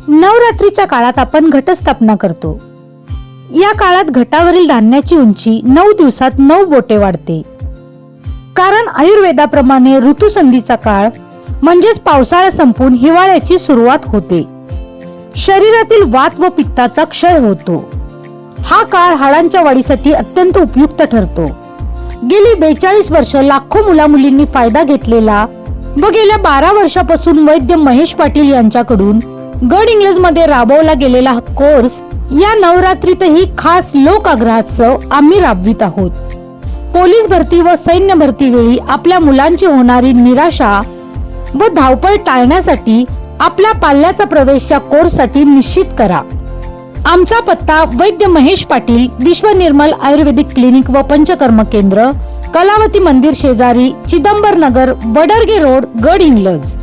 नवरात्रीच्या काळात आपण घटस्थापना करतो। या काळात घटावरील धान्याची उंची 9 दिवसात 9 बोटे वाढते। कारण आयुर्वेदाप्रमाणे ऋतुसंधीचा काळ म्हणजेच पावसाळा संपून हिवाळ्याची सुरुवात होते। शरीरातील वात व पित्ताचा क्षय होतो। हा काळ हाडांच्या वाढीसाठी अत्यंत उपयुक्त ठरतो। गेली 42 वर्ष लाखो मुलामुलींनी फायदा घेतलेला व गेल्या 12 वर्षापासून वैद्य महेश पाटील यांच्याकडून गडहिंग्लज मध्ये राबवला गेलेला कोर्स या नवरात्रीतही खास लोक आग्रहासह आम्ही राबवित आहोत। पोलीस भरती व सैन्य भरती वेळी आपल्या मुलांची होणारी निराशा व धावपळ टाळण्यासाठी आपल्या पाल्याचा प्रवेश या कोर्ससाठी निश्चित करा। आमचा पत्ता वैद्य महेश पाटील, विश्व निर्मल आयुर्वेदिक क्लिनिक व पंचकर्म केंद्र, कलावती मंदिर शेजारी, चिदंबर नगर, वडरगे रोड, गडहिंग्लज।